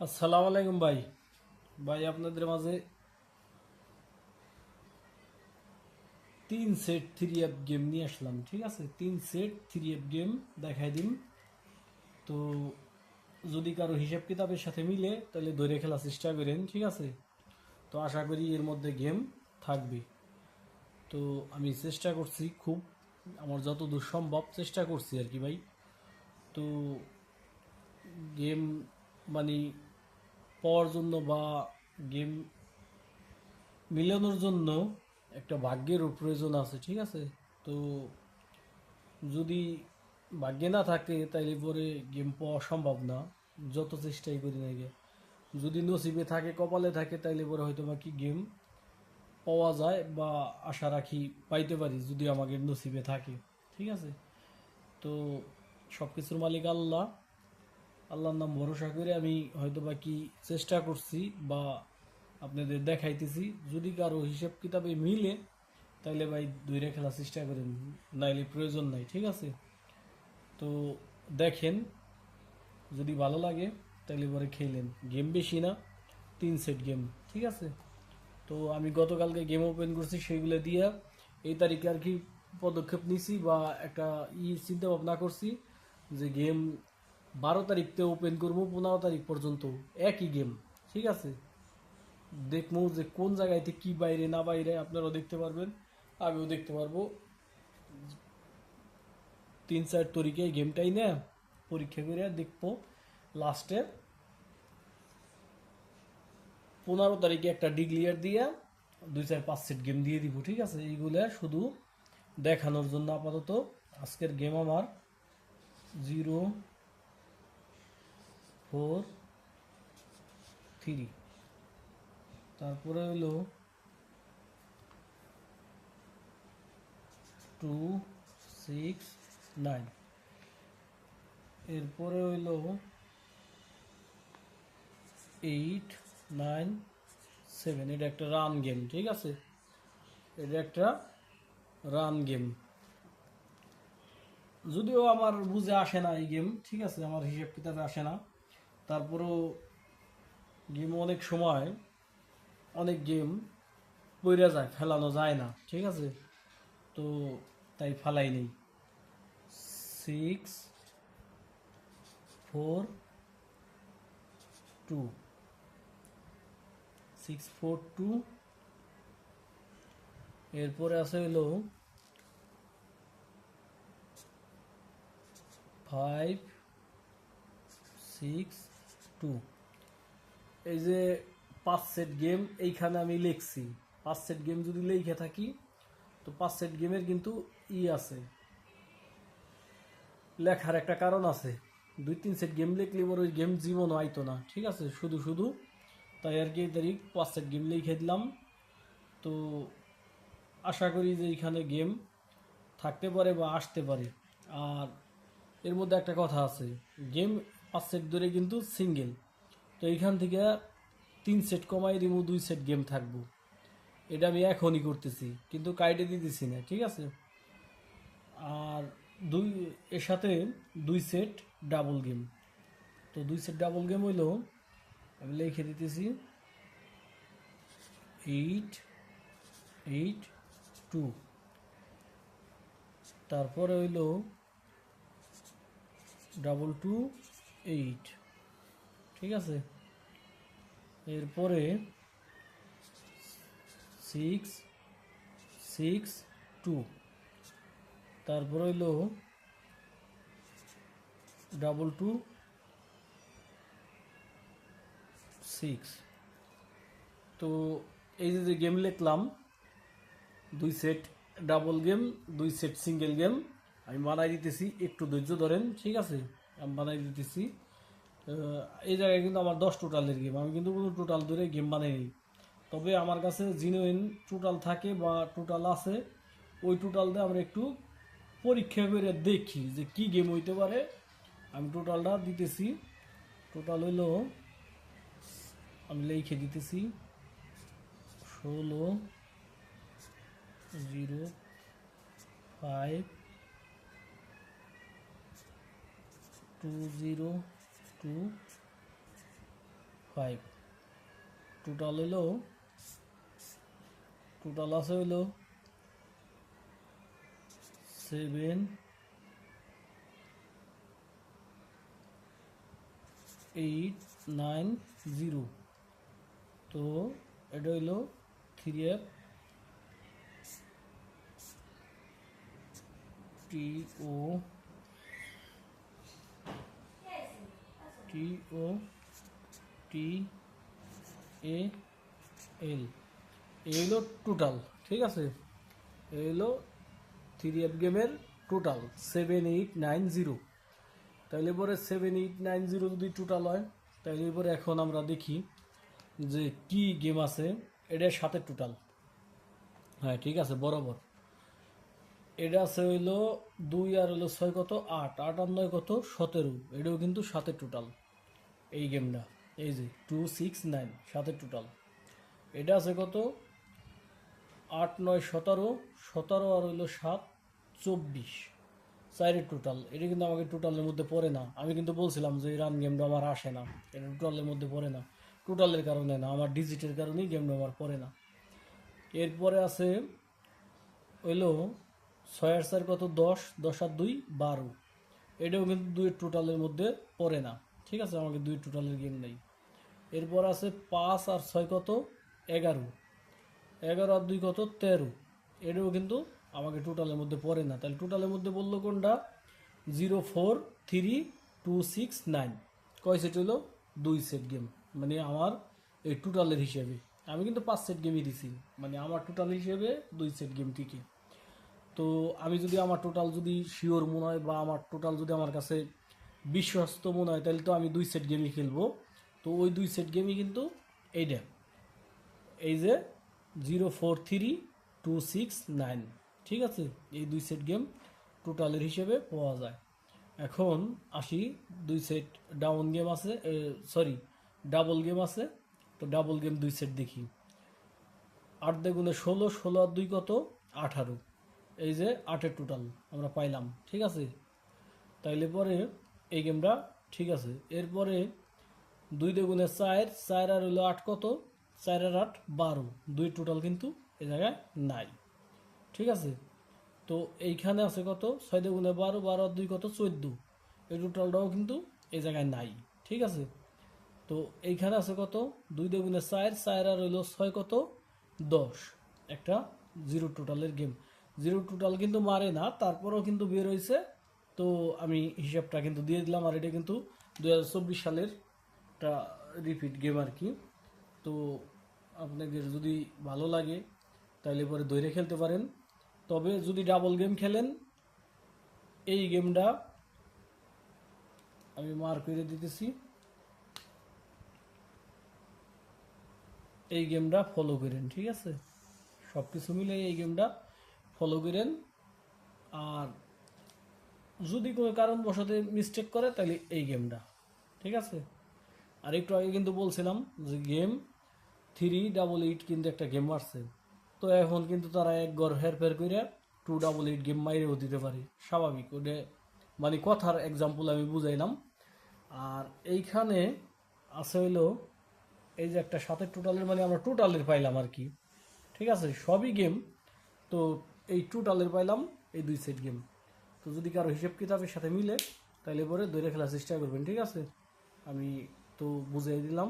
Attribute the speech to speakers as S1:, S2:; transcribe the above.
S1: আসসালামু আলাইকুম ভাই। ভাই আপনাদের মাঝে 3 সেট 3 অ্যাপ গেম নিয়ে আসলাম, ঠিক আছে? 3 সেট 3 অ্যাপ গেম দেখাই দিন। তো যদি কারো হিসাব কিতাবের সাথে মিলে তাহলে ধরে খেলার চেষ্টা করেন, ঠিক আছে? তো আশা করি এর মধ্যে গেম থাকবে। তো আমি চেষ্টা করছি, খুব আমার যতদূর সম্ভব চেষ্টা করছি আর কি ভাই। তো গেম মানে পাওয়ার জন্য বা গেম মিলানোর জন্য একটা ভাগ্যেরও প্রয়োজন আছে, ঠিক আছে? তো যদি ভাগ্যে না থাকে তাইলে পরে গেম পাওয়া সম্ভব না, যত চেষ্টাই করি না গে। যদি নসিবে থাকে, কপালে থাকে, তাইলে পরে হয়তো বা কি গেম পাওয়া যায় বা আশা রাখি পাইতে পারি যদি আমাকে নসিবে থাকে, ঠিক আছে? তো সব কিছুর মালিক আল্লাহ। আল্লাহর নাম ভরসা করে আমি হয়তো বা কি চেষ্টা করছি বা আপনাদের দেখাইতেছি। যদি কারো হিসাব কিতাবে মিলে তাইলে ভাই দৈরে খেলার চেষ্টা করেন, নাইলে প্রয়োজন নাই, ঠিক আছে? তো দেখেন, যদি ভালো লাগে তাহলে পরে খেলেন। গেম বেশি না, 3 সেট গেম, ঠিক আছে? তো আমি গতকালকে গেম ওপেন করছি, সেইগুলো দিয়া এই তারিখে আর কি পদক্ষেপ নিছি বা একটা চিন্তা ভাবনা করছি যে গেম 12 তারিখতে ওপেন করবো, 15 তারিখ পর্যন্ত একই গেম, ঠিক আছে? দেখবো যে কোন জায়গাতে কি বাইরে না বাইরে, আপনারাও দেখতে পারবেন, আমিও দেখতে পারবো। 3-4 তারিখে গেমটাই না পরীক্ষা করে দেখবো। লাস্টে 15 তারিখে একটা ডিক্লিয়ার দিয়ে 2-4-5 সেট গেম দিয়ে দিব, ঠিক আছে? এইগুলা শুধু দেখানোর জন্য আপাতত। আজকের গেম আমার 0-4-3, তারপরে হইলো 2-6-9, এরপরে হইলো 8-9-7। এটা একটা রান গেম, ঠিক আছে? এটা একটা রান গেম, যদিও আমার বুঝে আসে না এই গেম, ঠিক আছে? আমার হিসেব কিতাবে আসে না। তারপরেও গেম অনেক সময় অনেক গেম পইরা যায়, ফেলানো যায় না, ঠিক আছে? তো তাই ফালাই নেই। 6-4-2, 6-4-2। এরপরে আছে হইলো 5-6-2। এই যে 5 সেট গেম এইখানে আমি লিখছি। 5 সেট গেম যদি লিখে থাকি, তো 5 সেট গেমের কিন্তু আছে, লেখার একটা কারণ আছে। 2-3 সেট গেম লিখলে পরে ওই গেম জীবনও আইতো না, ঠিক আছে? শুধু শুধু তাই আর কি এই তারিখ 5 সেট গেম লিখে দিলাম। তো আশা করি যে এইখানে গেম থাকতে পারে বা আসতে পারে। আর এর মধ্যে একটা কথা আছে, গেম 5 সেট ধরে কিন্তু সিঙ্গেল। তো এইখান থেকে 3 সেট কমাই দিব, 2 সেট গেম থাকবো। এটা আমি এখনই করতেছি, কিন্তু কাইটে দিতেছি না, ঠিক আছে? আর দুই এর সাথে 2 সেট ডাবল গেম। তো 2 সেট ডাবল গেম হইলো, আমি লিখে দিতেছি 8-8-2। তারপরে হইলো 2-2-8, ঠিক আছে? এরপরে 6-6-2। তারপরে হইলো 2-2-6। তো এই যে যে গেম লিখলাম, 2 set double game, 2 set single game, আমি বানাই দিতেছি, একটু ধৈর্য ধরেন, ঠিক আছে? আমি বানাই দিতেছি। এই জায়গায় কিন্তু আমার 10 টোটালের গেম, আমি কিন্তু কোনো টোটাল ধরে গেম বানাইনি। তবে আমার কাছে জিনুইন টোটাল থাকে বা টোটাল আছে, ওই টোটাল দিয়ে আমরা একটু পরীক্ষা করে দেখি যে কি গেম হইতে পারে। আমি টোটালটা দিতেছি। টোটাল হইলো, আমি লিখে দিতেছি, 16-0-5-2-0-2 5 টোটাল আছে হইলো 7 8 9 0। তো এটা হইলো 3F TOTAL এই হলো টোটাল। ঠিক আছে, এই হলো 3F গেমের টোটাল 7890। তাইলে পরে 7890 যদি টোটাল হয়, তাইলে পরে এখন আমরা দেখি যে কি গেম আছে এটার সাথে টোটাল। হ্যাঁ ঠিক আছে, বরাবর এটা আছে হইলো 2 আর হইলো 6 কত 8, 8 আর 9 কত 17। এটাও কিন্তু সাথে টোটাল এই গেমটা, এই যে 269 সাথে টোটাল। এটা আছে কত 8 9 17, 17 আর হইলো 7 24, 4 টোটাল। এটা কিন্তু আমাকে টোটালের মধ্যে পড়ে না। আমি কিন্তু বলছিলাম যে রান গেমটা আমার আসে না, এটা টোটালের মধ্যে পড়ে না। টোটালের কারণে না, আমার ডিজিটের কারণেই গেমটা আমার পড়ে না। এরপরে আছে হইলো 6 আর 4 কত 10, 10 আর 2 12। এটাও কিন্তু 2 টোটালের মধ্যে পড়ে না। ঠিক আছে, আমাকে 2 টোটালের গেম নেই। এরপর আছে 5 আর 6 কত 11, 11 আর 2 কত 13। এটাও কিন্তু আমাকে টোটালের মধ্যে পড়ে না। তাহলে টোটালের মধ্যে বললো কোনটা 04269। কয় সেট হলো 2 সেট গেম, মানে আমার এই টোটালের হিসেবে। আমি কিন্তু 5 সেট গেমই দিছি, মানে আমার টোটাল হিসেবে 2 সেট গেম ঠিকই। তো আমি যদি আমার টোটাল যদি শিওর মনে হয় বা আমার টোটাল যদি আমার কাছে বিশ্বস্ত মনে হয়, তাহলে তো আমি 2 সেট গেমই খেলবো। তো ওই 2 সেট গেমই কিন্তু এইটা, এই যে 04329। ঠিক আছে, এই 2 সেট গেম টোটালের হিসেবে পাওয়া যায়। এখন আসি 2 সেট ডাউন গেম আছে, সরি ডাবল গেম আছে। তো ডাবল গেম 2 সেট দেখি। 8 দ্বিগুণে 16, 16 আর 2 কত 18। এই যে 8-এর টোটাল আমরা পাইলাম। ঠিক আছে, তাইলে পরে এই গেমটা ঠিক আছে। এরপরে 2 দ্বিগুণে 4, 4 আর হইলো 8 কত 4 আর 8 12। 2 টোটাল কিন্তু এই জায়গায় নাই। ঠিক আছে, তো এইখানে আছে কত 6 দ্বিগুণে 12, 12 আর 2 কত 14। এই টোটালটাও কিন্তু এই জায়গায় নাই। ঠিক আছে, তো এইখানে আছে কত 2 দ্বিগুণে 4, 4 আর হইলো 6 কত 10। একটা 0 টোটালের গেম। 0 টোটাল কিন্তু মারে না, তারপরেও কিন্তু বের হয়েছে। তো আমি হিসাবটা কিন্তু দিয়ে দিলাম। আর এটা কিন্তু 2024 সালের একটা রিপিট গেম আর কি। তো আপনাদের যদি ভালো লাগে তাহলে পরে ধরে খেলতে পারেন। তবে যদি ডাবল গেম খেলেন, এই গেমটা আমি মার্ক করে দিতেছি, এই গেমটা ফলো করেন। ঠিক আছে, সব কিছু মিলে এই গেমটা ফলো করেন। আর যদি কোনো কারণবশত মিস্টেক করে তাহলে এই গেমটা। ঠিক আছে, আর একটু আগে কিন্তু বলছিলাম যে গেম 388 কিন্তু একটা গেম মারছে। তো এখন কিন্তু তারা এক গড় হেরফের করে 288 গেম মাইরেও দিতে পারে, স্বাভাবিক। ওটা মানে কথার এক্সাম্পল আমি বুঝাইলাম। আর এইখানে আছে হইলো এই যে একটা সাতের টোটালের, মানে আমরা টোটালের পাইলাম আর কি। ঠিক আছে, সবই গেম। তো এই টোটালের পাইলাম এই 2 সেট গেম। তো যদি কারো হিসেব কিতাবের সাথে মিলে তাহলে পরে ধরে খেলার চেষ্টা করবেন। ঠিক আছে, আমি তো বুঝিয়ে দিলাম।